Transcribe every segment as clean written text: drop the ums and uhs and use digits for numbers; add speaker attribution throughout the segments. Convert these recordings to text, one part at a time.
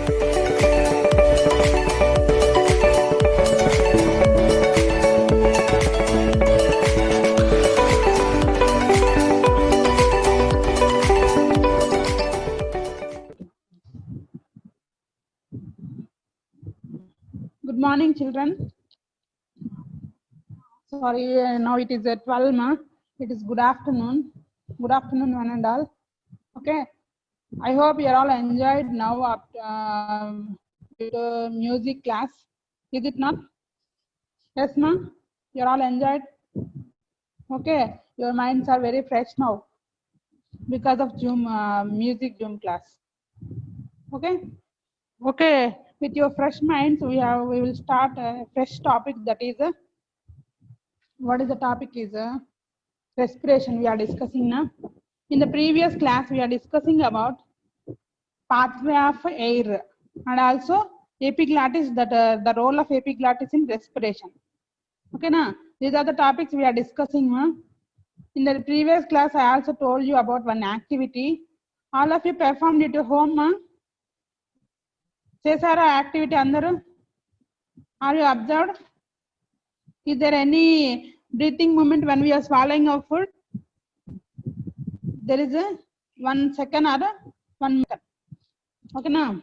Speaker 1: Good morning, children. Sorry, now it is 12 ma. It is good afternoon. Good afternoon, one and all. Okay. I hope you are all enjoyed now after music class. Is it not? Yes, ma. You are all enjoyed. Okay. Your minds are very fresh now because of Zoom music Zoom class. Okay. Okay. With your fresh minds, we will start a fresh topic, that is what is the topic is respiration. We are discussing now. In the previous class, we are discussing about pathway of air and also epiglottis, that the role of epiglottis in respiration. Okay, now these are the topics we are discussing. In the previous class, I also told you about one activity. All of you performed it at home. Chesara activity andaru? Are you observed? Is there any breathing movement when we are swallowing our food? There is a 1 second or 1 minute. Okay, now.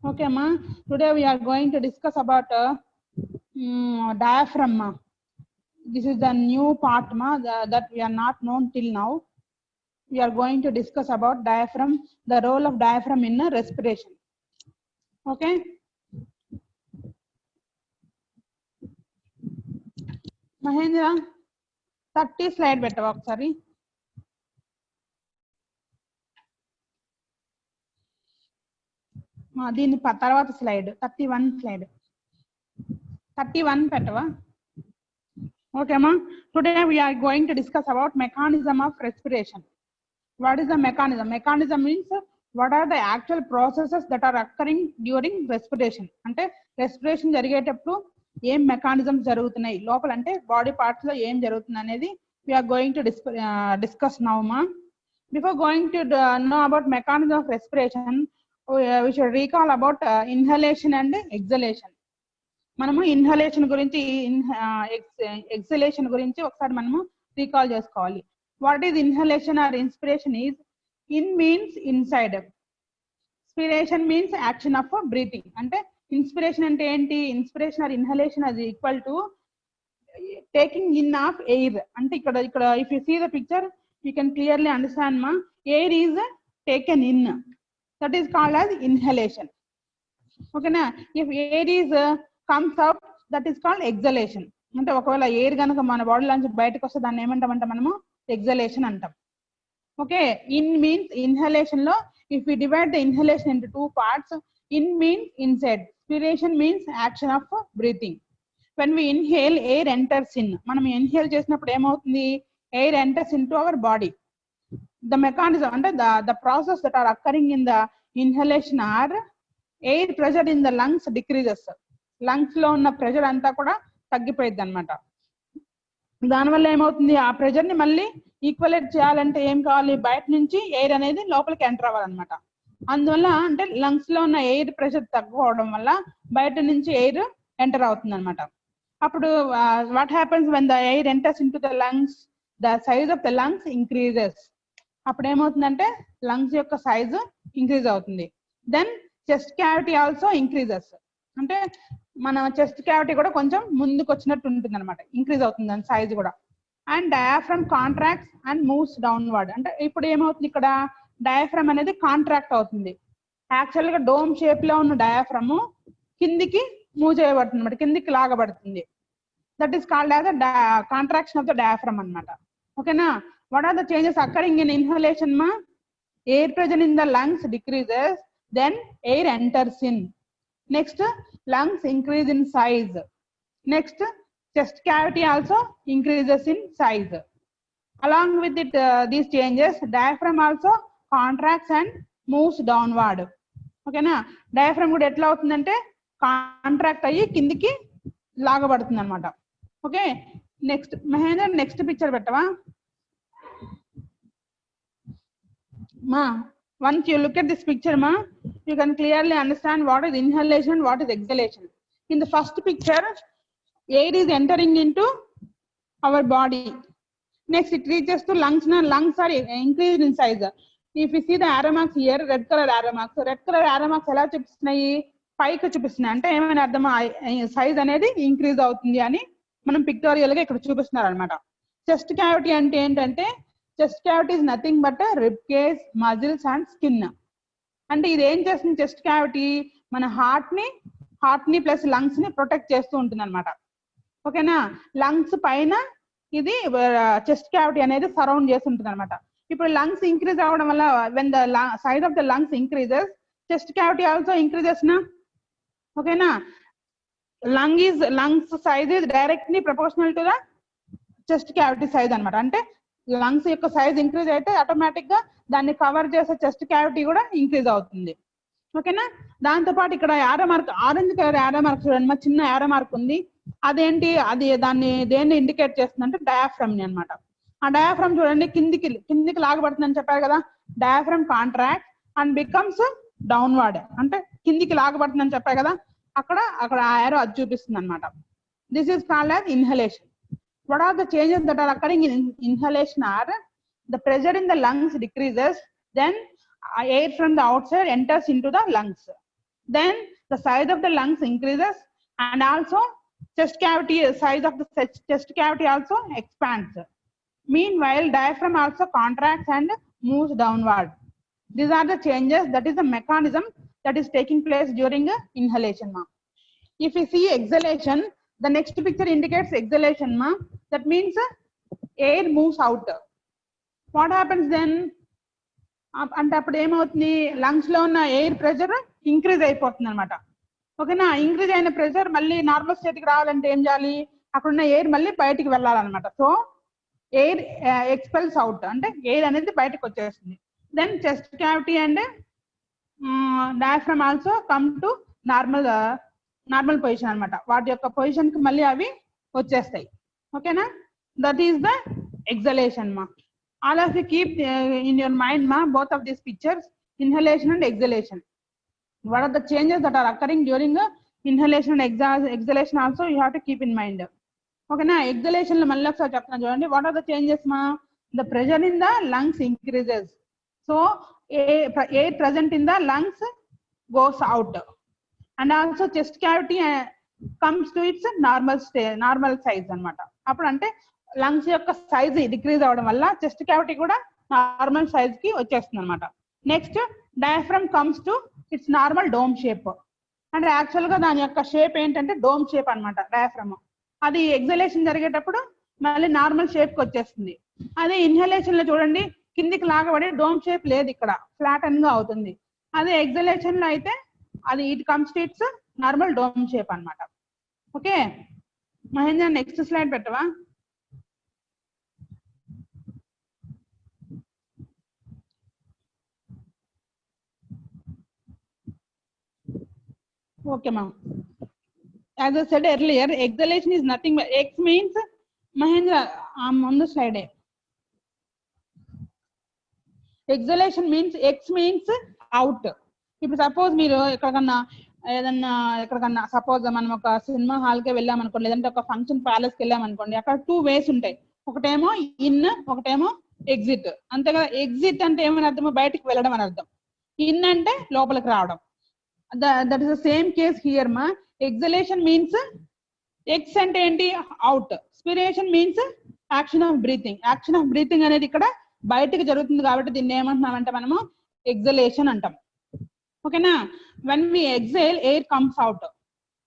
Speaker 1: Okay, ma. Today we are going to discuss about diaphragm. Ma. This is the new part, ma, that we are not known till now. We are going to discuss about diaphragm, the role of diaphragm in respiration. Okay. Mahendra, 30 slide better work, sorry. దీని తర్వాత slide 31 slide 31 పెట్టవా? Okay, ma. Today we are going to discuss about mechanism of respiration. What is the mechanism? Mechanism means what are the actual processes that are occurring during respiration. అంటే respiration జరిగేటప్పుడు ఏం mechanisms జరుగుతున్నాయి లోపల, అంటే body parts లో ఏం జరుగుతుంది అనేది we are going to discuss now, ma. Before going to know about mechanism of respiration, we should recall about inhalation and exhalation. మనము ఇన్హలేషన్ గురించి ఎక్సలేషన్ గురించి ఒకసారి మనము రీకాల్ చేసుకోవాలి. What is inhalation or inspiration? Is in means inside, inspiration means action of breathing. అంటే inspiration అంటే ఏంటి? Inspiration or inhalation అది equal to taking in of air. అంటే ఇక్కడ if you see the picture you can clearly understand మా. Air is taken in, that is called as inhalation. ఓకేనా? If air is comes out, that is called exhalation. అంటే ఒకవేళ air కనుక మన బాడీలో నుంచి బయటకు వస్తే దాన్ని ఏమంటామంటే మనము ఎగ్జలేషన్ అంటాం. ఓకే. ఇన్ మీన్స్ ఇన్హలేషన్ లో if we divide the inhalation into 2 parts, in means inside, inspiration means action of breathing. when we inhale, air enters in. మనం ఇన్హేల్ చేసినప్పుడు ఏమవుతుంది? Air enters into our body. The mechanism అంటే the process that are occurring in the inhalation or air pressure in the lungs decreases. Lungs లో ఉన్న pressure అంతా కూడా తగ్గిపోయింది అనమాట. దానివల్ల ఏమవుతుంది? ఆ ప్రెషర్ ని మళ్ళీ ఈక్వలేట్ చేయాలంటే ఏం కావాలి? బయట నుంచి ఎయిర్ అనేది లోపలికి ఎంటర్ అవ్వాలన్నమాట. అందువల్ల అంటే లంగ్స్ లో ఉన్న ఎయిర్ ప్రెషర్ తగ్గిపోవడం వల్ల బయట నుంచి ఎయిర్ ఎంటర్ అవుతుంది అనమాట. అప్పుడు what happens when the air enters into the lungs, the size of the lungs increases. అప్పుడు ఏమవుతుందంటే లంగ్స్ యొక్క సైజ్ ఇంక్రీజ్ అవుతుంది. Then chest cavity also increases. అంటే మన చెస్ట్ క్యావిటీ కూడా కొంచెం ముందుకు వచ్చినట్టు ఉంటుంది అనమాట, ఇంక్రీజ్ అవుతుంది దాని సైజ్ కూడా. And diaphragm contracts and moves downward. అంటే ఇప్పుడు ఏమవుతుంది? ఇక్కడ డయాఫ్రమ్ అనేది కాంట్రాక్ట్ అవుతుంది. యాక్చువల్ గా డోమ్ షేప్ లో ఉన్న డయాఫ్రమ్ కిందికి మూవ్ చేయబడుతుంది అనమాట, కిందికి లాగబడుతుంది. That is called as contraction of the diaphragm అనమాట. ఓకేనా? What are the changes occurring in inhalation? మా air pressure in the lungs decreases, then air enters in. Next, lungs increase in size. Next, chest cavity also increases in size. Along with it, these changes, diaphragm also contracts and moves downward. Okay na? Diaphragm kuda etla avutundante contract ayyi kindiki లాగబడుతుంది అన్నమాట. Okay. Next Mahender, next picture పెట్టవా మా? once you look at this picture ma, you can clearly understand what is inhalation, what is exhalation. In the first picture, air is entering into our body. Next it reaches to lungs. Now lungs are increased in size. If you see the arrow marks here, red color arrow marks, so red color arrow marks ఎలా చూపిస్తున్నాయి, పైకి చూపిస్తున్నాయి. అంటే ఏమైనా అర్థం, size అనేది increase అవుతుంది అని మనం పిక్టోరియల్ గా ఇక్కడ చూపిస్తున్నారు అనమాట. చెస్ట్ క్యావిటీ అంటే ఏంటంటే, chest cavity is nothing but rib cage, muscles and skin. అంటే ఇది ఏం చేస్తుంది, చెస్ట్ క్యావిటీ మన హార్ట్ ని ప్లస్ లంగ్స్ ని ప్రొటెక్ట్ చేస్తూ ఉంటుంది అనమాట. ఓకేనా. లంగ్స్ పైన ఇది చెస్ట్ క్యావిటీ అనేది సరౌండ్ చేసి ఉంటుంది అనమాట. ఇప్పుడు లంగ్స్ ఇంక్రీజ్ అవడం వల్ల when the size of the lungs increases, chest cavity also increases నా. ఓకేనా. Lungs size is directly proportional to the chest cavity size అనమాట. అంటే లంగ్స్ యొక్క సైజ్ ఇంక్రీజ్ అయితే ఆటోమేటిక్ గా దాన్ని కవర్ చేసే చెస్ట్ క్యావిటీ కూడా ఇంక్రీజ్ అవుతుంది. ఓకేనా. దాంతో పాటు ఇక్కడ arrow mark, orange colour arrow mark చూడండి, మా చిన్న యారో మార్క్ ఉంది. అదేంటి, అది దేన్ని ఇండికేట్ చేస్తుంది అంటే డయాఫ్రమ్ ని అనమాట. ఆ డయాఫ్రమ్ చూడండి కిందికి లాగబడుతుందని చెప్పారు కదా. Diaphragm contract and becomes downward, అంటే కిందికి లాగబడుతుందని చెప్పారు కదా, అక్కడ ఆ యారో అది చూపిస్తుంది అనమాట. This is called as inhalation. What are the changes that are occurring in inhalation are the pressure in the lungs decreases, then air from the outside enters into the lungs, then the size of the lungs increases, and also chest cavity size of the chest cavity also expands. Meanwhile diaphragm also contracts and moves downward. These are the changes, that is the mechanism that is taking place during inhalation. If you see exhalation, the next picture indicates exhalation ma. That means air moves out. What happens then? అంటే అప్పుడు ఏమవుతుంది, lungs లో ఉన్న air pressure increase అయిపోతుంది అనమాట. ఓకేనా. Increase అయిన pressure మళ్ళీ నార్మల్ స్టేట్ కి రావాలంటే ఏం చేయాలి, అక్కడున్న ఎయిర్ మళ్ళీ బయటికి వెళ్ళాలన్నమాట. సో ఎయిర్ ఎక్స్పెల్స్ అవుట్, అంటే ఎయిర్ అనేది బయటకు వచ్చేస్తుంది. Then chest cavity and diaphragm also come to normal position అనమాట. వాటి యొక్క పొజిషన్ కి మళ్ళీ అవి వచ్చేస్తాయి. ఓకేనా. దట్ ఈస్ ద ఎగ్జలేషన్ మా. All of you keep in your mind మా both of these pictures, inhalation and exhalation. What are the changes that are occurring during inhalation and exhalation also you have to keep in mind. ఓకేనా. Exhalation లో మళ్ళీ ఒకసారి చెప్తున్నాను చూడండి. What are the changes మా? The pressure in the lungs increases, so air present in the lungs goes out, and also chest cavity comes to its normal size అనమాట. అప్పుడు అంటే లంగ్స్ యొక్క సైజ్ డిక్రీజ్ అవడం వల్ల చెస్ట్ క్యావిటీ కూడా normal size కి వచ్చేస్తుంది అనమాట. Next diaphragm comes to its normal dome shape. అంటే యాక్చువల్ గా దాని యొక్క షేప్ ఏంటంటే డోమ్ షేప్ అనమాట డయాఫ్రమ్. అది ఎగ్జలేషన్ జరిగేటప్పుడు మళ్ళీ నార్మల్ షేప్ కి వచ్చేస్తుంది. అదే ఇన్హలేషన్ లో చూడండి కిందికి లాగబడి డోమ్ షేప్ లేదు, ఇక్కడ ఫ్లాటన్ గా అవుతుంది. అదే ఎగ్జలేషన్ లో అయితే అది it comes to its normal dome shape అనమాట. ఓకే మహేంద్ర, నెక్స్ట్ స్లైడ్ పెట్టవా? Okay ma'am. As I said earlier, exhalation is nothing but X means Mahendra, I'm on the slide. Exhalation means X means out. If suppose మీరు ఎక్కడికన్నా suppose మనం ఒక cinema hall కి వెళ్ళామనుకోండి, లేదంటే ఒక ఫంక్షన్ ప్యాలెస్ కి వెళ్ళామనుకోండి, అక్కడ 2 ways ఉంటాయి. ఒకటేమో ఇన్, ఒకటేమో ఎగ్జిట్. అంతే కదా. ఎగ్జిట్ అంటే ఏమని అర్థం? బయటికి వెళ్ళడం అని అర్థం. ఇన్ అంటే లోపలికి రావడం. That is the same case here ma. Exhalation means X అంటే ఏంటి? Out. Spiration means action of breathing. Action of breathing అనేది ఇక్కడ బయటికి జరుగుతుంది కాబట్టి దీన్ని ఏమంటున్నామంటే మనము ఎగ్జలేషన్ అంటాం. ఓకేనా. when we exhale, air comes out.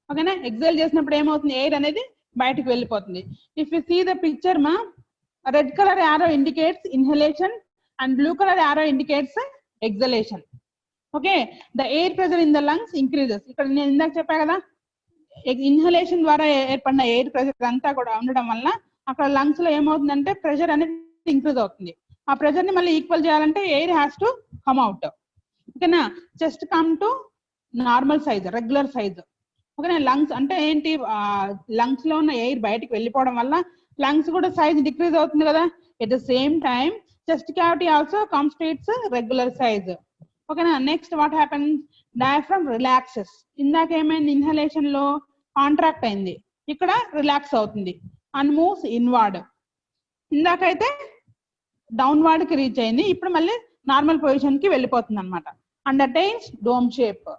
Speaker 1: ఓకేనా. ఎగ్జేల్ చేసినప్పుడు ఏమవుతుంది? ఎయిర్ అనేది బయటికి వెళ్ళిపోతుంది. If you see the picture ma, red color arrow indicates inhalation and blue color arrow indicates exhalation. Okay. The air pressure in the lungs increases. ఇక్కడ నేను ఇందాక చెప్పా కదా, ఇన్హలేషన్ ద్వారా ఏర్పడిన ఎయిర్ ప్రెషర్ అంతా కూడా ఉండడం వల్ల అక్కడ లంగ్స్ లో ఏమవుతుందంటే ప్రెషర్ అనేది ఇంక్రీజ్ అవుతుంది. ఆ ప్రెషర్ ని మళ్ళీ ఈక్వల్ చేయాలంటే air has to come out. ఓకేనా. Chest come to normal size, regular size. ఓకేనా. లంగ్స్ అంటే ఏంటి? లంగ్స్ లో ఉన్న ఎయిర్ బయటికి వెళ్ళిపోవడం వల్ల లంగ్స్ కూడా సైజ్ డిక్రీజ్ అవుతుంది కదా. At the same time chest cavity also comes to its regular size. ఓకేనా. Next what happens, diaphragm relaxes. ఇందాక ఏమైంది, ఇన్హలేషన్ లో కాంట్రాక్ట్ అయింది, ఇక్కడ రిలాక్స్ అవుతుంది అండ్ మూవ్స్ ఇన్వార్డ్. ఇందాకైతే డౌన్వార్డ్ కి రీచ్ అయింది, ఇప్పుడు మళ్ళీ నార్మల్ పొజిషన్ కి వెళ్ళిపోతుంది అనమాట. And attains dome shape.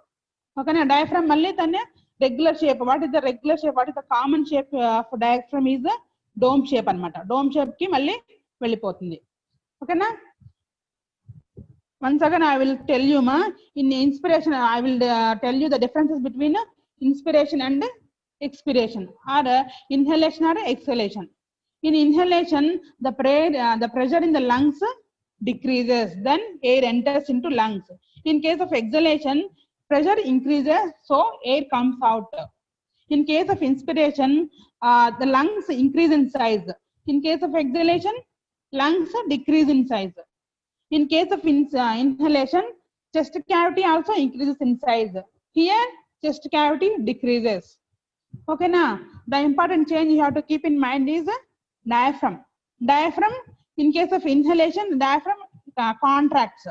Speaker 1: ఓకేనా. డయాఫ్రమ్ మళ్ళీ తన regular shape. What is the regular shape, what is the common shape of diaphragm is the dome shape అనమాట. డోమ్ షేప్ కి మళ్ళీ వెళ్ళిపోతుంది. ఓకేనా. once again I will tell you ma, in inspiration I will tell you the differences between inspiration and expiration, or inhalation or exhalation. In inhalation the pressure in the lungs decreases, then air enters into lungs. In case of exhalation pressure increases, so air comes out. In case of inspiration the lungs increase in size. In case of exhalation lungs decrease in size. In case of inhalation chest cavity also increases in size. Here chest cavity decreases. Okay na. The important change you have to keep in mind is diaphragm. Diaphragm, in case of inhalation diaphragm contracts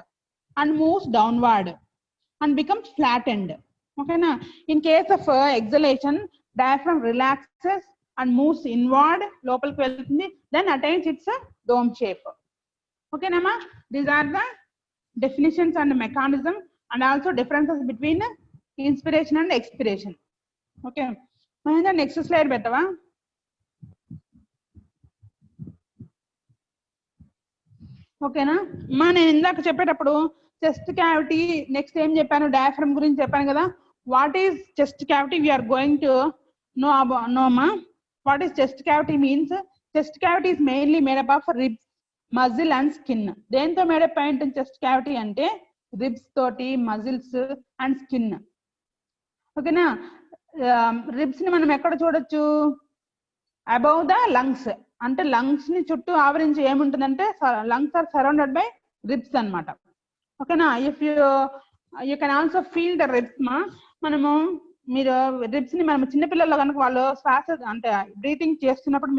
Speaker 1: and moves downward and becomes flattened. Okay na. In case of exhalation diaphragm relaxes and moves inward, lopaliki veltundi, then attains its dome shape. Okay nama. These are the definitions and mechanism and also differences between inspiration and expiration. Okay. Mahendra, next slide betava. Okay na. Ma nenu indaka cheppetappudu chest cavity next em cheppanu, diaphragm gurinchi cheppanu kada. What is chest cavity we are going to know about. No ma, what is chest cavity means, chest cavity is mainly made up of ribs, muscle and skin. దేంతో made up అయి ఉంటుంది chest cavity అంటే, ribs తోటి, muscles and skin. ఓకేనా. Ribs ని మనం ఎక్కడ చూడొచ్చు, అబౌవ్ ద లంగ్స్. అంటే లంగ్స్ ని చుట్టూ ఆవరించి ఏముంటుందంటే, lungs are surrounded by ribs అన్నమాట. ఓకేనా. If you can also feel the ribs మా. మీరు రిబ్స్ ని మనం చిన్నపిల్లల్లో కనుక వాళ్ళు శ్వాస అంటే బ్రీతింగ్ చేస్తున్నప్పుడు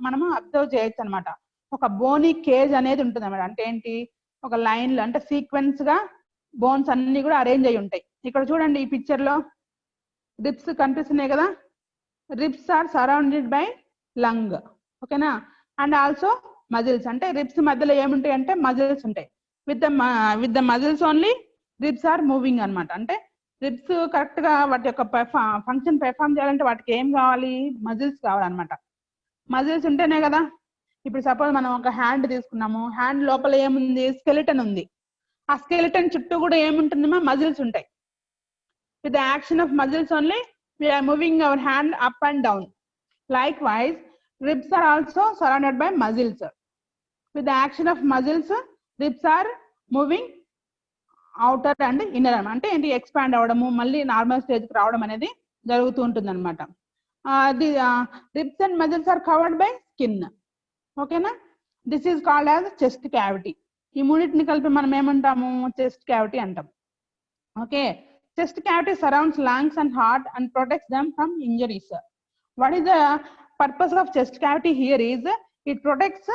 Speaker 1: మనము అబ్జర్వ్ చేయొచ్చు అనమాట. ఒక బోనీ కేజ్ అనేది ఉంటుంది అన్నమాట. అంటే ఏంటి, ఒక లైన్ లో అంటే సీక్వెన్స్ గా బోన్స్ అన్ని కూడా అరేంజ్ అయి ఉంటాయి. ఇక్కడ చూడండి ఈ పిక్చర్ లో రిబ్స్ కనిపిస్తున్నాయి కదా. Ribs are surrounded by lung. ఓకేనా. And also muscles. అంటే రిబ్స్ మధ్యలో ఏముంటాయి అంటే మజిల్స్ ఉంటాయి. With the muscles only ribs are moving అనమాట. అంటే రిబ్స్ కరెక్ట్ గా వాటి యొక్క ఫంక్షన్ పెర్ఫామ్ చేయాలంటే వాటికి ఏం కావాలి, మజిల్స్ కావాలన్నమాట. మజిల్స్ ఉంటేనే కదా. ఇప్పుడు సపోజ్ మనం ఒక హ్యాండ్ తీసుకున్నాము, హ్యాండ్ లోపల ఏముంది, స్కెలిటన్ ఉంది. ఆ స్కెలిటన్ చుట్టూ కూడా ఏముంటుంది, మజిల్స్ ఉంటాయి. With the action of muscles only we are moving our hand up and down. Likewise ribs are also surrounded by muscles. With the action of muscles ribs are moving outer and inner. అంటే ఏంటి, expand అవడము, మళ్ళీ normal stage కి రావడం అనేది జరుగుతూ ఉంటుంది అనమాట. The ribs and muscles are covered by skin. ఓకేనా. This is called as chest cavity. ఈ మూడింటిని కలిపి మనం ఏమంటాము, చెస్ట్ క్యావిటీ అంటాం. Okay. Chest cavity surrounds lungs and heart and protects them from injuries. What is the purpose of chest cavity here is, it protects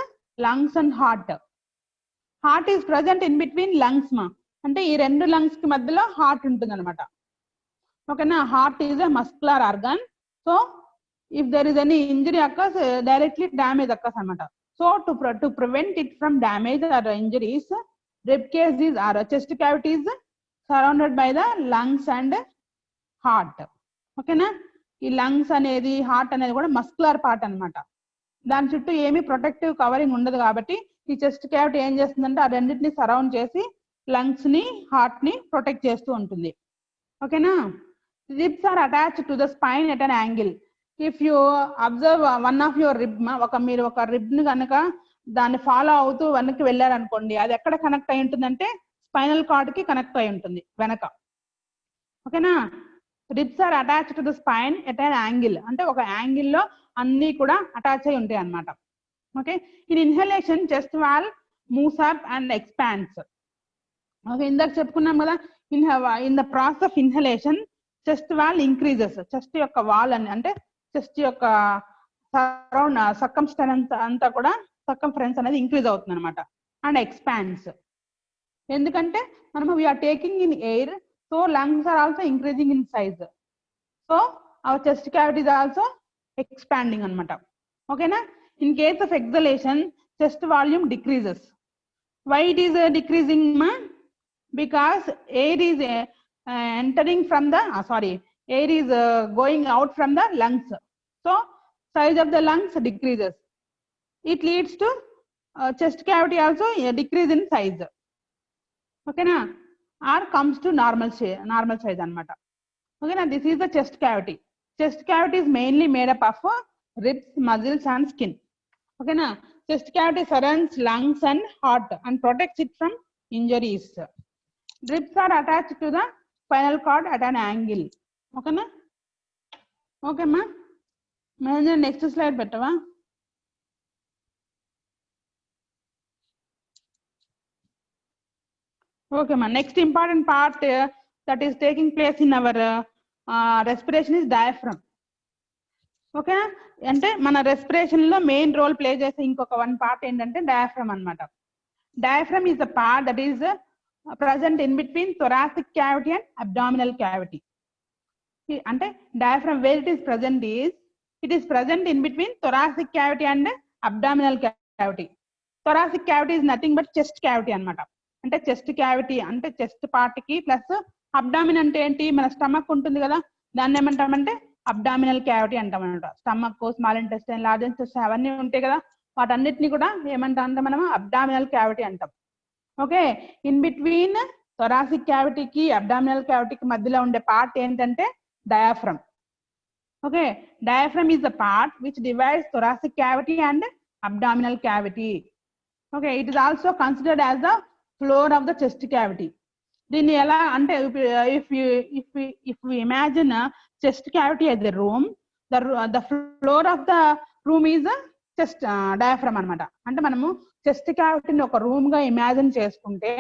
Speaker 1: lungs and heart. Heart is present in between lungs ma. అంటే ఈ రెండు lungs కి మధ్యలో heart ఉంటుంది అనమాట. ఓకేనా. Heart is a muscular organ. So if there is any injury occurs, directly damage occurs అనమాట. So to prevent it from damage or injuries, rib cage is or chest cavity is surrounded by the lungs and heart. ఓకేనా. ఈ lungs అనేది, heart అనేది కూడా muscular part అనమాట. దాని చుట్టూ ఏమీ ప్రొటెక్టివ్ కవరింగ్ ఉండదు కాబట్టి ఈ చెస్ట్ క్యావిటీ ఏం చేస్తుందంటే ఆ రెండింటిని సరౌండ్ చేసి లంగ్స్ ని, హార్ట్ ని ప్రొటెక్ట్ చేస్తూ ఉంటుంది. ఓకేనా. Ribs are attached to the spine at an angle. If you observe one of your rib, మీరు ఒక రిబ్ ని కనుక దాన్ని ఫాలో అవుతూ వెనక్కి వెళ్ళారనుకోండి, అది ఎక్కడ కనెక్ట్ అయి ఉంటుందంటే స్పైనల్ కార్డ్ కి కనెక్ట్ అయి ఉంటుంది వెనక. ఓకేనా. Ribs are attached to the spine at an angle. అంటే ఒక యాంగిల్ లో అన్ని కూడా అటాచ్ అయి ఉంటాయి అన్నమాట. Okay. In inhalation chest wall moves up and expands. Okay. ఇందాక చెప్పుకున్నాం కదా, in the process of inhalation chest wall increases. Chest యొక్క వాల్ అని అంటే చెస్ట్ యొక్క సరౌండ్ సర్కంఫరెన్స్ అంతా కూడా, సర్కంఫరెన్స్ అనేది ఇంక్రీజ్ అవుతుంది అనమాట. And expands. ఎందుకంటే మనము we are taking in air, so lungs are also increasing in size, so our chest cavity is also expanding అనమాట. ఓకేనా. In case of exhalation chest volume decreases. Why it is decreasing మా? Because air is entering from the air is going out from the lungs, so size of the lungs decreases. It leads to chest cavity also decrease in size. Okay na, or comes to normal size anamata. Okay na, this is the chest cavity. Chest cavity is mainly made up of ribs, muscles and skin. Okay na, chest cavity surrounds lungs and heart and protects it from injuries. Ribs are attached to the spinal cord at an angle. Okay na? Okay ma. Next slide bettava. Okay ma. Next important part that is taking place in our respiration is diaphragm. Okay na? Ante mana respiration lo main role play chese inkoka one part endante diaphragm anamata. Diaphragm is the part that is present in between thoracic cavity and abdominal cavity. Ante diaphragm where it is present is, it is present in between thoracic cavity and abdominal cavity. Thoracic cavity is nothing but chest cavity anamata. Ante chest cavity ante chest part ki plus abdomen ante enti mana stomach untundi kada, danni emantamante abdominal cavity antamannata. Stomach, small intestine, large intestine avanni untayi kada, వాటన్నిటిని కూడా ఏమంటామంటే మనం abdominal cavity అంటాం. Okay, in between thoracic క్యావిటీకి abdominal క్యావిటీకి మధ్యలో ఉండే part ఏంటంటే diaphragm. Okay, diaphragm is the part which divides thoracic cavity and abdominal cavity. Okay, it is also considered as the floor of the chest cavity. దీన్ని ఎలా అంటే if we imagine chest cavity as the room, the floor of the room is chest diaphragm అనమాట. అంటే మనము chest క్యావిటీని ఒక room గా imagine చేసుకుంటే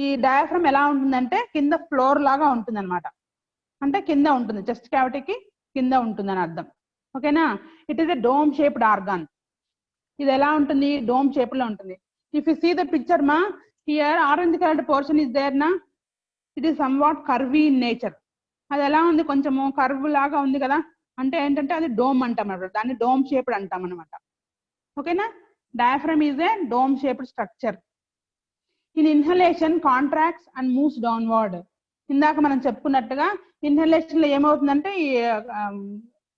Speaker 1: ఈ డయాఫ్రమ్ ఎలా ఉంటుందంటే కింద ఫ్లోర్ లాగా ఉంటుంది అనమాట. అంటే కింద ఉంటుంది, చెస్ట్ క్యావిటీకి కింద ఉంటుంది అని అర్థం. ఓకేనా. It is a dome shaped organ. ఇది ఎలా ఉంటుంది? డోమ్ షేప్ లో ఉంటుంది. If you see the picture మా, here orange coloured portion is there నా, it is somewhat curvy in nature. అది ఎలా ఉంది? కొంచెము కర్వ్ లాగా ఉంది కదా, అంటే ఏంటంటే అది డోమ్ అంటాం అనమాట, దాన్ని డోమ్ షేప్డ్ అంటాం అనమాట. ఓకేనా. Diaphragm is a dome shaped structure. In inhalation contracts and moves downward. ఇందాక మనం చెప్పుకున్నట్టుగా ఇన్హలేషన్ లో ఏమవుతుందంటే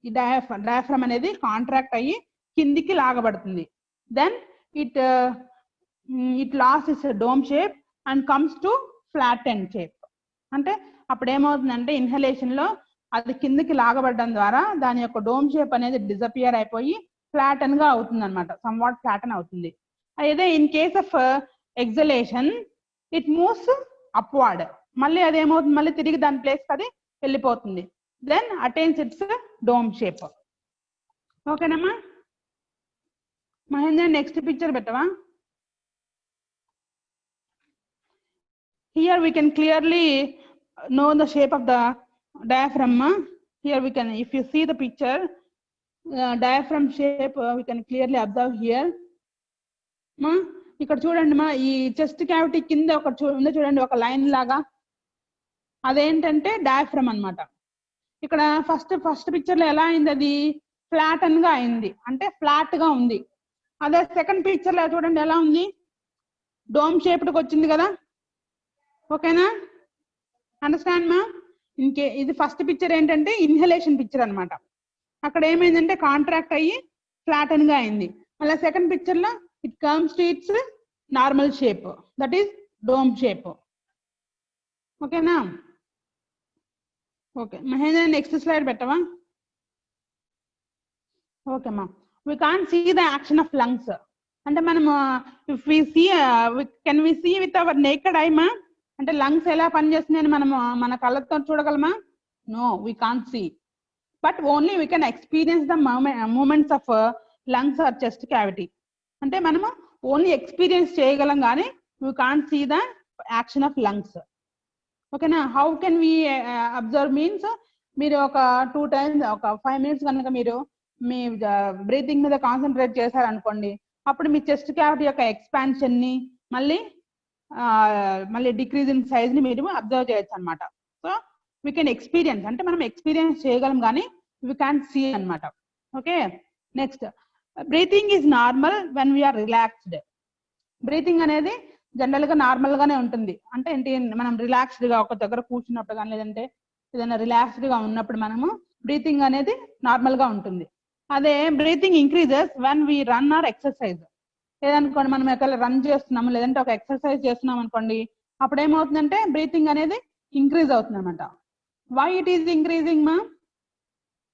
Speaker 1: ఈ డయాఫ్రమ్ అనేది కాంట్రాక్ట్ అయ్యి కిందికి లాగబడుతుంది. Then it loses its dome shape and comes to flattened shape. అంటే అప్పుడు ఏమవుతుందంటే ఇన్హలేషన్ లో అది కిందికి లాగబడడం ద్వారా దాని యొక్క డోమ్ షేప్ అనేది డిజపియర్ అయిపోయి ఫ్లాటన్ గా అవుతుంది అనమాట, సమ్వాట్ ఫ్లాటన్ అవుతుంది. అదే in case of exhalation it moves upward. మళ్ళీ అదేమవుతుంది? మళ్ళీ తిరిగి దాని ప్లేస్ అది వెళ్ళిపోతుంది. Then attains its dome shape. ఓకేనమ్మా. మహేంద్ర నెక్స్ట్ పిక్చర్ పెట్టవా? Here we can clearly know the shape of the diaphragm. Here we can, if you see the picture, diaphragm shape we can clearly observe here. మా ఇక్కడ చూడండి మా, ఈ chest cavity కింద ఒక ఉంది చూడండి, ఒక లైన్ లాగా, అదేంటంటే డయాఫ్రమ్ అన్నమాట. ఇక్కడ ఫస్ట్ పిక్చర్ లో ఎలా అయింది? అది ఫ్లాటన్ గా అయింది, అంటే ఫ్లాట్ గా ఉంది. అదే సెకండ్ పిక్చర్ లో చూడండి ఎలా ఉంది? డోమ్ షేప్డ్ కి వచ్చింది కదా. ఓకేనా, అండర్స్టాండ్ మా? ఇది ఫస్ట్ పిక్చర్ ఏంటంటే ఇన్హలేషన్ పిక్చర్ అనమాట. అక్కడ ఏమైందంటే కాంట్రాక్ట్ అయ్యి ఫ్లాటన్ గా అయింది. మళ్ళీ సెకండ్ పిక్చర్ లో it comes to its normal shape, that is dome shape. ఓకేనా. ఓకే మహేంద్ర నెక్స్ట్ స్లైడ్ పెట్టవా? ఓకే మా, we can't see the action of lungs. అంటే మనము if we see can we see with our naked eye మా? అంటే లంగ్స్ ఎలా పనిచేస్తున్నాయని మనము మన కళ్ళతో చూడగలమా? No, we can't see. But only we can experience the movements of lungs or chest cavity. అంటే మనము ఓన్లీ ఎక్స్పీరియన్స్ చేయగలం కానీ we can't see the action of lungs. ఓకేనా. How can we observe means, మీరు ఒక 2 times ఒక 5 minutes కనుక మీరు మీ బ్రీతింగ్ మీద కాన్సన్ట్రేట్ చేశారనుకోండి, అప్పుడు మీ చెస్ట్ క్యావిటీ యొక్క ఎక్స్పాన్షన్ ని మళ్ళీ మళ్ళీ డిక్రీజ్ ఇన్ సైజ్ ని మీరు అబ్జర్వ్ చేయొచ్చు అనమాట. సో వీ కెన్ ఎక్స్పీరియన్స్, అంటే మనం ఎక్స్పీరియన్స్ చేయగలం కానీ వీ క్యాన్ సీ అనమాట. Okay, next breathing is normal when we are relaxed. Breathing అనేది జనరల్ గా నార్మల్ గానే ఉంటుంది. అంటే ఏంటి, మనం రిలాక్స్డ్ గా ఒక దగ్గర కూర్చున్నప్పుడు కానీ లేదంటే ఏదైనా రిలాక్స్డ్ గా ఉన్నప్పుడు మనము బ్రీతింగ్ అనేది నార్మల్ గా ఉంటుంది. అదే breathing increases when we run are exercise. లేదనుకోండి మనం ఎక్కడ రన్ చేస్తున్నాము లేదంటే ఒక ఎక్సర్సైజ్ చేస్తున్నాం అనుకోండి, అప్పుడు ఏమవుతుందంటే బ్రీతింగ్ అనేది ఇంక్రీజ్ అవుతుంది అనమాట. వై ఇట్ ఈస్ ఇంక్రీజింగ్ మా?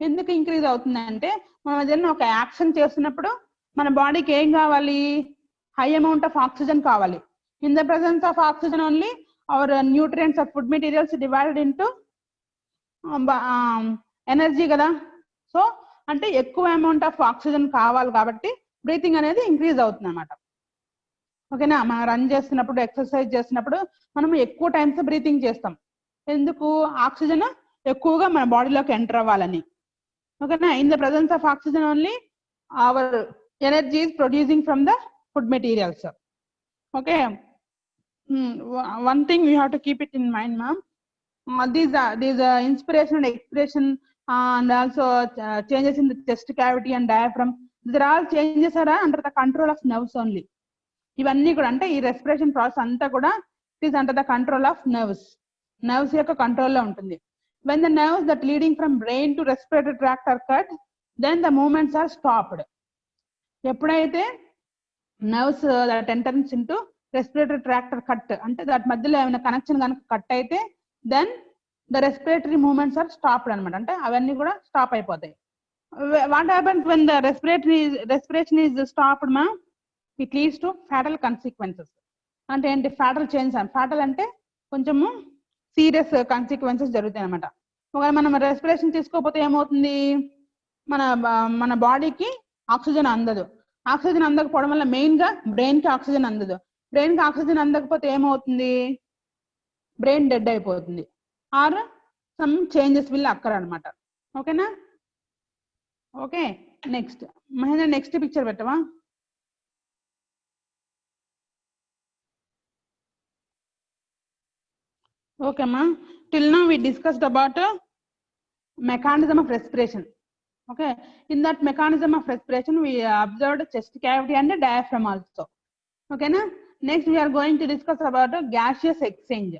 Speaker 1: ఎందుకు ఇంక్రీజ్ అవుతుంది అంటే మనం ఏదైనా ఒక యాక్షన్ చేస్తున్నప్పుడు మన బాడీకి ఏం కావాలి, హై అమౌంట్ ఆఫ్ ఆక్సిజన్ కావాలి. In the presence of oxygen only our nutrients of food materials divided into energy కదా. సో అంటే ఎక్కువ అమౌంట్ ఆఫ్ ఆక్సిజన్ కావాలి కాబట్టి బ్రీతింగ్ అనేది ఇంక్రీజ్ అవుతుంది అనమాట. ఓకేనా, మనం రన్ చేస్తున్నప్పుడు ఎక్సర్సైజ్ చేస్తున్నప్పుడు మనం ఎక్కువ టైమ్స్ బ్రీతింగ్ చేస్తాం. ఎందుకు? ఆక్సిజన్ ఎక్కువగా మన బాడీలోకి ఎంటర్ అవ్వాలని. ఓకేనా, in the presence of oxygen only our energy is producing from the food materials. Okay, one thing we have to keep it in mind, ma'am. These inspiration and expiration and also changes in the chest cavity and diaphragm, these are all changes are under the control of nerves only. ఇవన్నీ కూడా అంటే ఈ respiration process అంతా కూడా it is under the control of nerves యొక్క కంట్రోల్లో ఉంటుంది. when the nerves that leading from brain to respiratory tract are cut, then the movements are stopped. ఎప్పుడైతే nerves that enters into respiratory tract are cut అంటే దాని మధ్యలో ఏమైనా connection కనుక cut అయితే then the respiratory movements are stopped అనమాట. అంటే అవన్నీ కూడా స్టాప్ అయిపోతాయి. what happens when the respiration is stopped ma? It leads to fatal consequences. అంటే ఏంటి fatal change? fatal అంటే కొంచెము సీరియస్ కాన్సిక్వెన్సెస్ జరుగుతాయి అనమాట. ఒకవేళ మనం రెస్పిరేషన్ తీసుకోకపోతే ఏమవుతుంది, మన బాడీకి ఆక్సిజన్ అందదు. ఆక్సిజన్ అందకపోవడం వల్ల మెయిన్ గా బ్రెయిన్ కి ఆక్సిజన్ అందదు. బ్రెయిన్ కి ఆక్సిజన్ అందకపోతే ఏమవుతుంది, బ్రెయిన్ డెడ్ అయిపోతుంది. Or some changes will occur అనమాట. ఓకేనా? Okay, next Mahendra next picture పెట్టవా? Okay ma, till now we discussed about mechanism of respiration. Okay, in that mechanism of respiration we observed chest cavity and diaphragm also. Okay na, next we are going to discuss about gaseous exchange.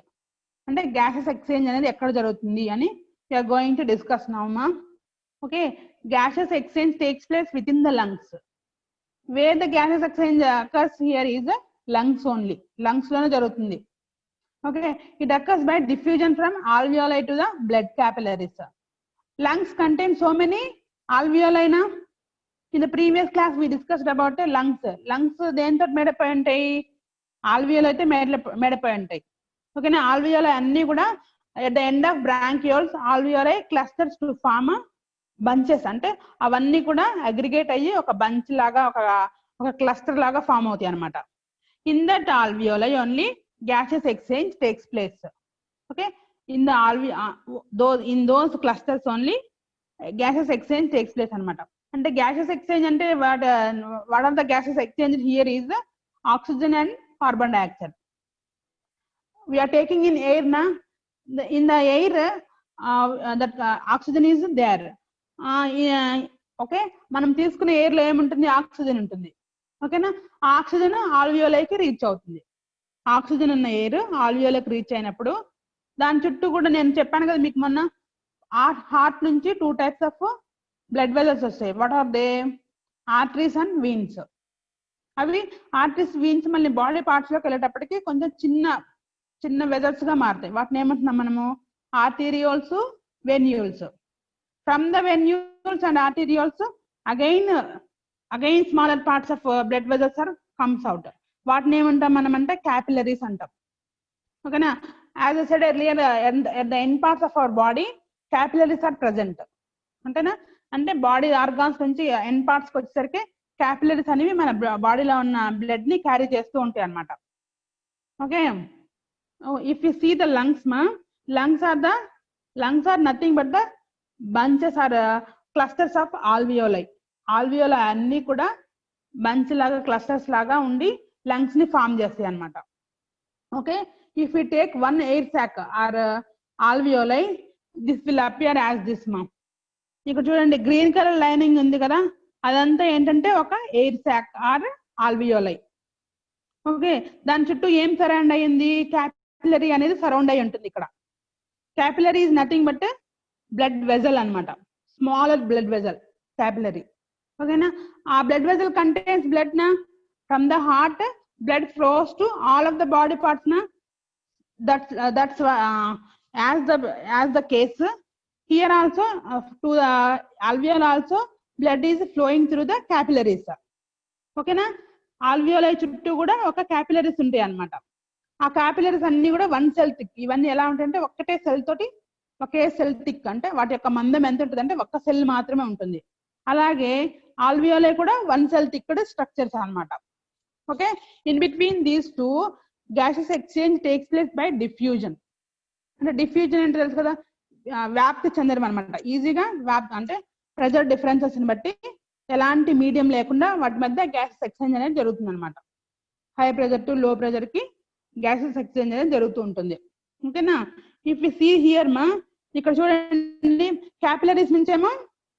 Speaker 1: అంటే gaseous exchange అనేది ఎక్కడ జరుగుతుంది అని we are going to discuss now ma. Okay, gaseous exchange takes place within the lungs. Where the gaseous exchange occurs here is lungs only. lungs లోనే జరుగుతుంది. Okay, it occurs by diffusion from alveoli to the blood capillaries. Lungs contain so many alveoli na. In the previous class we discussed about lungs. Lungs dento made up ayi alveoli aithe made up ayi. Okay na, alveoli anni kuda at the end of bronchioles alveoli clusters to form bunches. అంటే అవన్నీ కూడా aggregate అయ్యి ఒక bunch లాగా ఒక cluster లాగా form అవుతాయి అన్నమాట. In that alveoli only gaseous exchange takes place. Okay, in the those clusters only gaseous exchange takes place anamata. And the gaseous exchange ante what are the gaseous exchange here is the oxygen and carbon dioxide. We are taking in air na, in the air that oxygen is there. Okay, మనం తీసుకునే air లో ఏముంటుంది, oxygen ఉంటుంది. ఓకేనా, oxygen ఆల్వియోలైకి reach అవుతుంది. Oxygen ఉన్న air ఆల్వియోలకు reach అయినప్పుడు దాని చుట్టూ కూడా నేను చెప్పాను కదా మీకు మొన్న, హార్ట్ నుంచి 2 types ఆఫ్ బ్లడ్ వెజల్స్ వస్తాయి. What are they? Arteries and veins. అవి ఆర్టరీస్ వీన్స్ మళ్ళీ బాడీ పార్ట్స్ లోకి వెళ్ళేటప్పటికి కొంచెం చిన్న వెజల్స్ గా మారుతాయి. వాటిని ఏమంటున్నాం మనము? Arterioles, venules. From the venules and arterioles again smaller parts of blood vessels are comes out. వాటిని ఏమంటాం మనం అంటే క్యాపిలరీస్ అంటాం. ఓకేనా, as I said earlier at the end parts of our body capillaries are present. అంటేనా, అంటే body organs నుంచి end parts కి వచ్చేసరికి క్యాపిలరీస్ అనేవి మన బాడీలో ఉన్న బ్లడ్ ని క్యారీ చేస్తూ ఉంటాయి అన్నమాట. Okay, if you see the lungs మా, lungs are nothing but the bunches or clusters of alveoli. Alveoli అన్ని కూడా బంచ్ లాగా క్లస్టర్స్ లాగా ఉండి లంగ్స్ ని ఫామ్ చేస్తాయి అన్నమాట. Okay, if we take one air sac or alveoli, this will appear as this ma. ఇక్కడ చూడండి గ్రీన్ కలర్ లైనింగ్ ఉంది కదా, అదంతా ఏంటంటే ఒక air sac or alveoli. Okay, దాని చుట్టూ ఏం సరౌండ్ అయ్యింది, క్యాపిలరీ అనేది సరౌండ్ అయి ఉంటుంది. ఇక్కడ capillary is nothing but blood vessel అన్నమాట, స్మాలర్ బ్లడ్ వెజల్ క్యాపిలరీ. ఓకేనా, ఆ బ్లడ్ వెజల్ కంటైన్స్ బ్లడ్ నా from the heart, blood flows to all of the body parts na. That's as the case here also, to the alveoli also blood is flowing through the capillaries. Okay na, alveoli chuttu kuda oka capillaries untayi annamata. ఆ capillaries అన్ని కూడా one cell thick. ఇవన్నీ ఎలా ఉంటాయంటే ఒక్కటే cell తోటి ఒకే cell thick, అంటే వాటి యొక్క మందం ఎంత ఉంటుంది అంటే ఒక్క సెల్ మాత్రమే ఉంటుంది. అలాగే ఆల్వియోలై కూడా వన్ సెల్ థిక్ స్ట్రక్చర్స్ అన్నమాట. Okay, in between these two, gaseous exchange takes place by diffusion. అంటే డిఫ్యూజన్ అంటే తెలుసు కదా, వ్యాప్తి చెందడం అనమాట. ఈజీగా వ్యాప్తి అంటే ప్రెజర్ డిఫరెన్సెస్ ని బట్టి ఎలాంటి మీడియం లేకుండా వాటి మధ్య గ్యాసెస్ ఎక్స్చేంజ్ అనేది జరుగుతుంది అనమాట. హై ప్రెజర్ టు లో ప్రెజర్ కి గ్యాసెస్ ఎక్స్చేంజ్ అనేది జరుగుతూ ఉంటుంది. ఓకేనా, ఇఫ్ యు సీ హియర్ మా, ఇక్కడ చూడండి క్యాపిలరీస్ నుంచేమో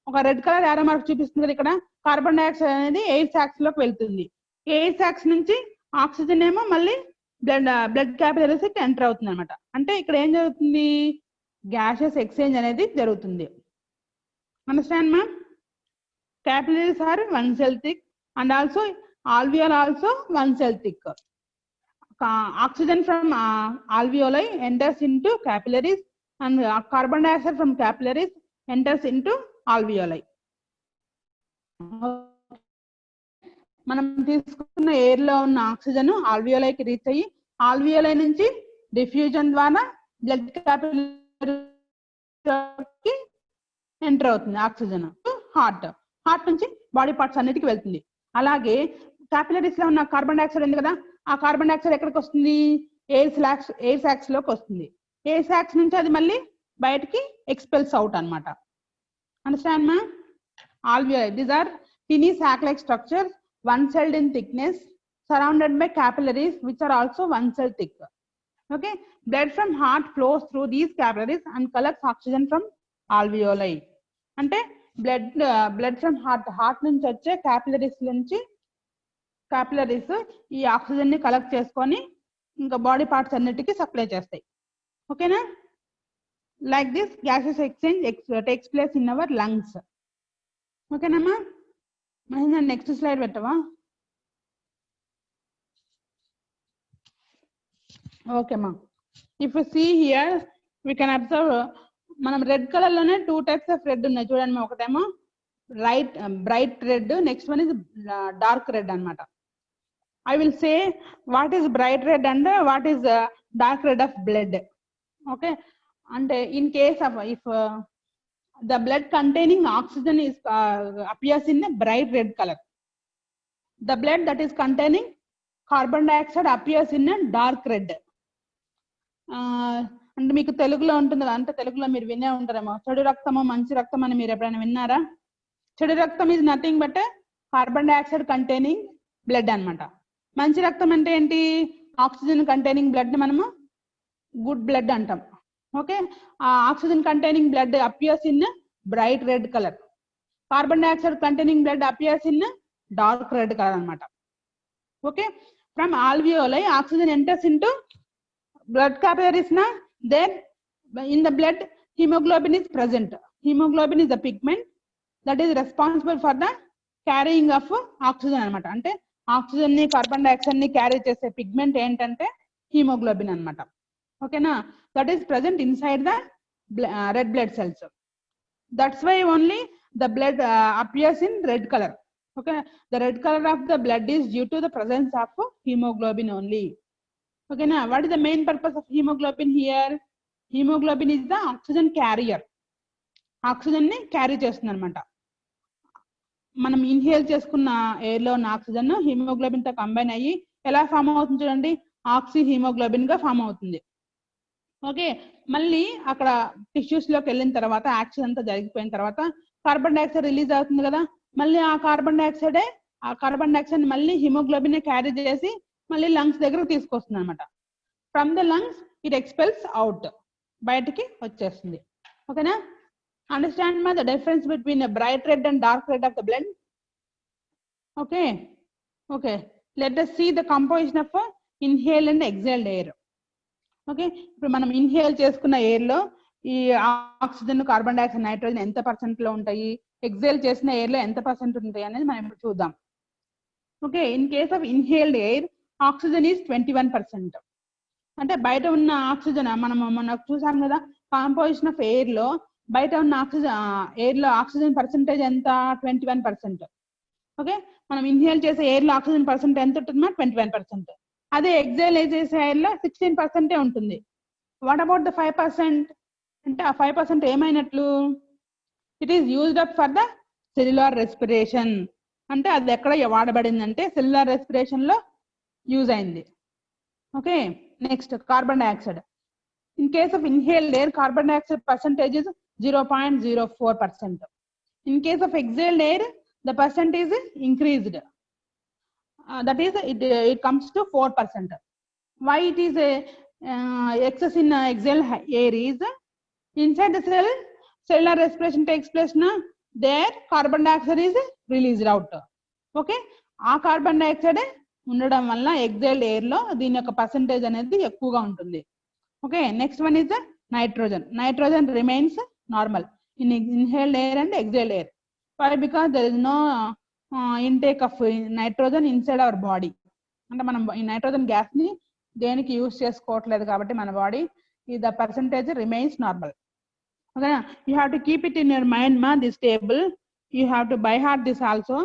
Speaker 1: ఒక రెడ్ కలర్ యారో మార్క్ చూపిస్తుంది కదా, ఇక్కడ కార్బన్ డైఆక్సైడ్ అనేది ఎయిర్ సాక్స్ లోకి వెళ్తుంది. ఎయిర్ సాక్స్ నుంచి ఆక్సిజన్ ఏమో మళ్ళీ బ్లడ్ క్యాపిలరీస్ కి ఎంటర్ అవుతుంది అనమాట. అంటే ఇక్కడ ఏం జరుగుతుంది, గ్యాసెస్ ఎక్స్చేంజ్ అనేది జరుగుతుంది. Understand ma'am? Capillaries are one cell thick and also alveoli also one cell thick. Oxygen from alveoli enters into capillaries and carbon dioxide from capillaries enters into alveoli. మనం తీసుకున్న ఎయిర్ లో ఉన్న oxygen ఆల్వియోలైకి reach అయ్యి alveoli నుంచి diffusion ద్వారా blood క్యాపిల్లరీకి enter అవుతుంది oxygen. Heart నుంచి body parts అన్నిటికి వెళ్తుంది. అలాగే క్యాపిలరీస్ లో ఉన్న కార్బన్ డైఆక్సైడ్ ఉంది కదా, ఆ కార్బన్ డైఆక్సైడ్ ఎక్కడికి వస్తుంది, ఎయిర్ సాక్స్ లోకి వస్తుంది. ఎయిర్ సాక్స్ నుంచి అది మళ్ళీ బయటికి ఎక్స్పెల్స్ అవుట్ అన్నమాట. అండర్స్టాండ్ మా? Alveoli, these are tiny sac-like structures, one-celled in thickness, surrounded by capillaries which are also one-cell thick. Okay, blood from heart flows through these capillaries and collects oxygen from alveoli. Ante blood from heart nunchi vache capillaries nunchi capillaries ee oxygen ni collect cheskoni inka body parts annitiki supply chestayi. Okay na, like this gaseous exchange takes place in our lungs. Okay na ma? Mahindra, next slide పెట్టవా? Okay ma, if you see here we can observe మనం red colour లోనే two types of red ఉన్నాయి చూడండి. ఒకటేమో bright red, next one is dark red అన్నమాట. I will say what is bright red and what is dark red of blood. Okay, అంటే in case of if the blood containing oxygen is appears in a bright red color, the blood that is containing carbon dioxide appears in a dark red. అంటే మీకు తెలుగులో ఉంటుంది, అంటే తెలుగులో మీరు వినే ఉంటారేమో, చెడు రక్తము మంచి రక్తం అని మీరు ఎప్పుడైనా విన్నారా? చెడు రక్తం is nothing but carbon dioxide containing blood అన్నమాట. మంచి రక్తం అంటే ఏంటి, ఆక్సిజన్ కంటైనింగ్ బ్లడ్ ని మనము గుడ్ బ్లడ్ అంటాం. Okay, oxygen containing blood appears in bright red color, carbon dioxide containing blood appears in dark red color anamata. Okay, from alveoli oxygen enters into blood capillaries na, then in the blood hemoglobin is present. Hemoglobin is the pigment that is responsible for the carrying of oxygen anamata. Ante oxygen ni carbon dioxide ni carry chese pigment entante hemoglobin anamata. Okay na, that is present inside the red blood cells. That's why only the blood appears in red color. Okay, the red color of the blood is due to the presence of hemoglobin only. Okay na, what is the main purpose of hemoglobin here? Hemoglobin is the oxygen carrier. Oxygen ni carry చేస్తుంది అన్నమాట. మనం inhale చేసుకున్న air లో ఉన్న oxygen haemoglobin తో combine అయ్యి ఎలా form అవుతుంది చూడండి, ఆక్సి హిమోగ్లోబిన్ గా ఫామ్ అవుతుంది. ఓకే, మళ్ళీ అక్కడ టిష్యూస్ లోకి వెళ్ళిన తర్వాత యాక్షన్ అంతా జరిగిపోయిన తర్వాత కార్బన్ డైఆక్సైడ్ రిలీజ్ అవుతుంది కదా, మళ్ళీ ఆ కార్బన్ డైఆక్సైడ్ మళ్ళీ హిమోగ్లోబిన్ క్యారీ చేసి మళ్ళీ లంగ్స్ దగ్గరకు తీసుకొస్తుంది అనమాట. From the lungs, it expels out. బయటికి వచ్చేస్తుంది. ఓకేనా? Understand the difference between a bright red and dark red of the blood? Okay. Okay. Let us see the composition of inhaled and exhaled air. Okay. ఇప్పుడు మనం inhale చేసుకున్న air లో ఈ oxygen, carbon dioxide, nitrogen ఎంత percent లో ఉంటాయి, exhale చేసిన air లో ఎంత పర్సెంట్ ఉంటాయి అనేది మనం ఇప్పుడు చూద్దాం. Okay. In case of inhaled air oxygen is 21%. అంటే బయట ఉన్న ఆక్సిజన్ మనం చూసాం కదా, కాంపోజిషన్ ఆఫ్ ఎయిర్ లో బయట ఉన్న ఆక్సిజన్ ఎయిర్ లో ఆక్సిజన్ పర్సెంటేజ్ ఎంత? 21%. ఓకే. మనం ఇన్హేల్ చేసే ఎయిర్ లో ఆక్సిజన్ పర్సెంట్ ఎంత ఉంటుందా? 21%. అదే ఎగ్జేల్ చేసే ఎయిర్ లో 16% ఉంటుంది. What about the 5%? అంటే ఆ 5% ఏమైనట్లు? It is used up for the cellular respiration. అంటే అది ఎక్కడ వాడబడిందంటే సెల్యులార్ రెస్పిరేషన్ లో యూజ్ అయింది. Okay. Next carbon dioxide. In case of inhaled air carbon dioxide percentage is 0.04%. In case of exhaled air the percent is increased. That is it comes to 4%. Why it is a excess in exhaled air is inside the cell, cellular respiration takes place na, there carbon dioxide is released out. Okay. ఆ carbon dioxide ఉండడం వల్ల ఎగ్జేల్డ్ air లో దీని యొక్క percentage అనేది ఎక్కువగా ఉంటుంది. Okay. Next one is nitrogen. Nitrogen remains normal in inhaled air and exhaled air. Why? Because there is no intake of nitrogen inside our body. అంటే మనం ఈ నైట్రోజన్ గ్యాస్ ని దేనికి యూజ్ చేసుకోవట్లేదు కాబట్టి మన body the percentage remains normal. Okay, you have to keep it in your mind ma, this table you have to by heart this also.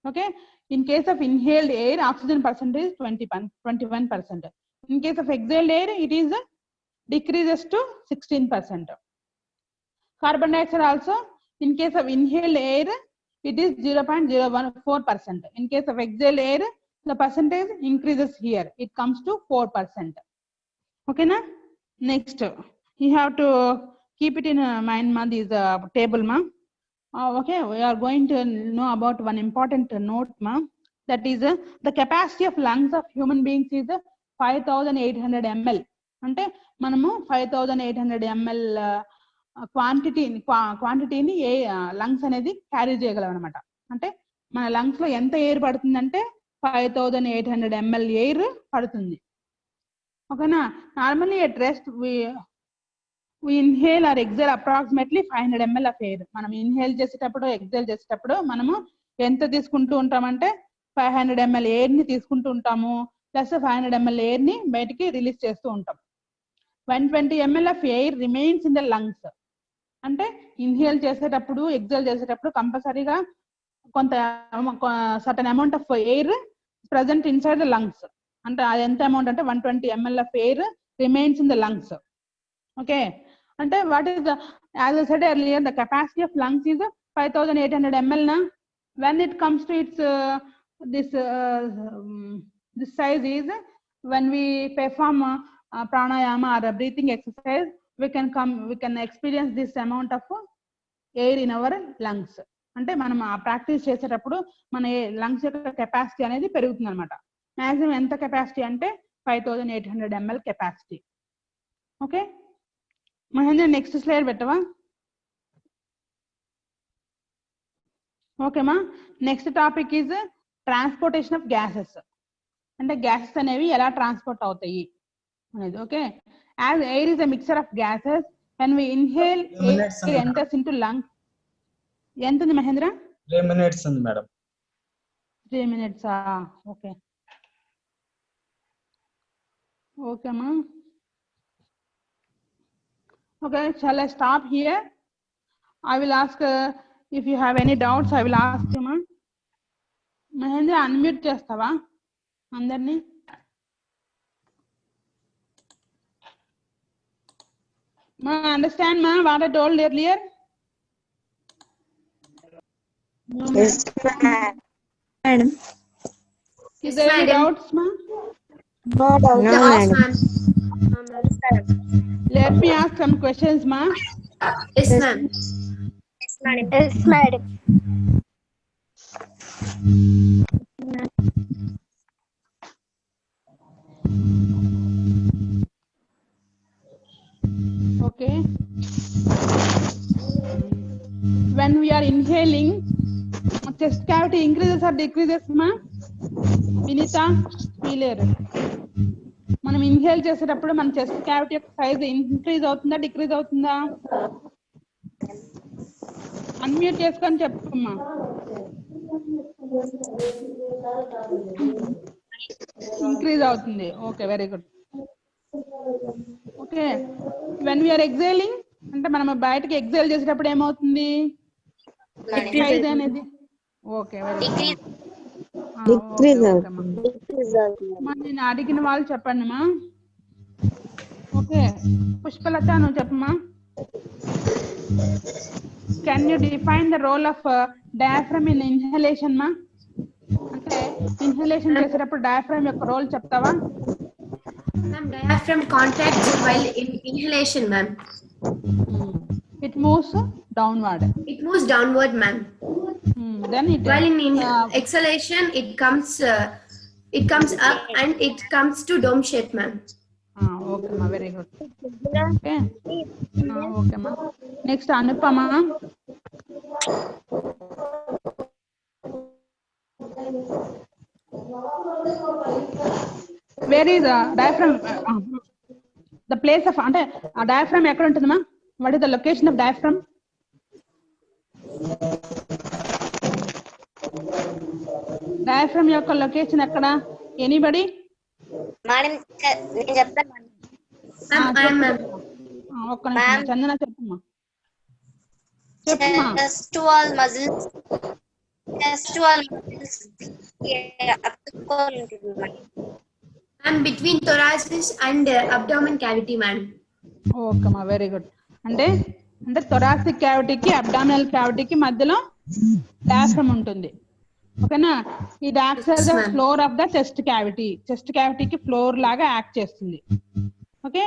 Speaker 1: Okay. In case of inhaled air oxygen percentage 21%. In case of exhaled air it is decreases to 16%. Carbon dioxide also, in case of inhaled air it is 0.014%. In case of exhaled air the percentage increases here, it comes to 4%. Okay na? Next you have to keep it in mind ma, this table ma. Okay, we are going to know about one important note ma, that is the capacity of lungs of human beings is 5800 ml. అంటే మనము 5800 ml క్వాంటిటీని lungs అనేది carry చేయగలం అనమాట. అంటే మన lungs లో ఎంత ఎయిర్ పడుతుందంటే 5800 ml ఎయిర్ పడుతుంది. ఓకేనా? Normally at rest we inhale or exhale approximately 500 ml of air. మనం ఇన్హేల్ చేసేటప్పుడు ఎగ్జేల్ చేసేటప్పుడు మనము ఎంత తీసుకుంటూ ఉంటామంటే 500 ml ఎయిర్ ని తీసుకుంటూ ఉంటాము, ప్లస్ 500 ml ఎయిర్ ని బయటికి రిలీజ్ చేస్తూ ఉంటాం. 120 ml of air remains in the lungs. అంటే ఇన్హేల్ చేసేటప్పుడు ఎగ్జేల్ చేసేటప్పుడు కంపల్సరీగా కొంత certain amount of air present inside the lungs. అంటే అది ఎంత అమౌంట్ అంటే 120 ml of air remains in the lungs. Okay. అంటే what is the, as I said earlier, the capacity of lungs is 5800 ml na. When it comes to its this size is when we perform pranayama or breathing exercise, we can experience this amount of air in our lungs. అంటే మనం ఆ practice చేసేటప్పుడు మన lungs యొక్క capacity అనేది పెరుగుతుంది అనమాట. Maximum ఎంత కెపాసిటీ అంటే 5800 ml capacity. Okay Mahendra, next slide పెట్టవా? ఓకేమా. Next topic is transportation of gases. అంటే గ్యాసెస్ అనేవి ఎలా ట్రాన్స్పోర్ట్ అవుతాయి అనేది. Okay. As air is a mixture of gases, when we inhale air enters into lung. ఎంత ఉంది మహేంద్ర?
Speaker 2: 3 minutes ఉంది మేడం.
Speaker 1: 3 minutes. ఓకే ఓకేమా. Okay, shall I stop here? I will ask if you have any doubts, I will ask you ma. Mahendra unmute చేస్తావా అందరినీ? Ma, understand ma what I told earlier? No,
Speaker 3: Yes, madam.
Speaker 1: Is there any doubts ma?
Speaker 3: No doubt. No, madam.
Speaker 1: Let me ask some questions ma.
Speaker 3: Yes, ma'am. Yes, madam. Yes, madam.
Speaker 1: when we are inhaling, chest cavity increases or decreases ma? Vinita, clear. మనం inhale చేసేటప్పుడు మన chest cavity యొక్క size increase అవుతుందా decrease అవుతుందా? Unmute చేసుకొని చెప్పమ్మా. Increase అవుతుంది. Okay, very good. Okay, when we are exhaling అంటే మనం బయటకి ఎగ్జైల్ చేసేటప్పుడు ఏమవుతుంది? సైజ్ అనేది ఓకే, వెరీ గుడ్. నేను అడిగిన వాళ్ళు చెప్పండి మా. ఓకే, పుష్పలత నువ్వు చెప్పమ్మా. Can you define the role of diaphragm in inhalation మా? అంటే ఇన్హలేషన్ చేసేటప్పుడు డయాఫ్రమ్ యొక్క రోల్ చెప్తావా?
Speaker 3: Ma'am, diaphragm contracts while in inhalation, ma'am.
Speaker 1: It moves downward.
Speaker 3: It moves downward, ma'am.
Speaker 1: Then it
Speaker 3: While in exhalation, it comes up and it comes to dome shape, ma'am.
Speaker 1: Okay, ma, very good. Okay. Okay, ma. Next, Anupama. Where is the diaphragm? The place of అంటే ఆ diaphragm ఎక్కడ ఉంటుందమ్మా? What is the location of diaphragm? Diaphragm యొక్క location ఎక్కడ? Anybody?
Speaker 2: Madam నేను చెప్తాను.
Speaker 1: ఒక్క నిమిషం చందన చెప్పమ్మా. చెప్పమ్మా.
Speaker 2: చెస్ట్ వాల్ మజిల్స్ అతుక్కొని ఉంటుంది madam.
Speaker 3: And between thoracic and abdomen cavity, ma'am.
Speaker 1: Okay మా, వెరీ గుడ్. అంటే థొరాసిక్ క్యావిటీకి అబ్డామినల్ క్యావిటీకి మధ్యలో డయాఫ్రమ్ ఉంటుంది. ఓకేనా? ఇది acts as the floor of the chest cavity. Chest క్యావిటీకి ఫ్లోర్ లాగా యాక్ట్ చేస్తుంది. ఓకే.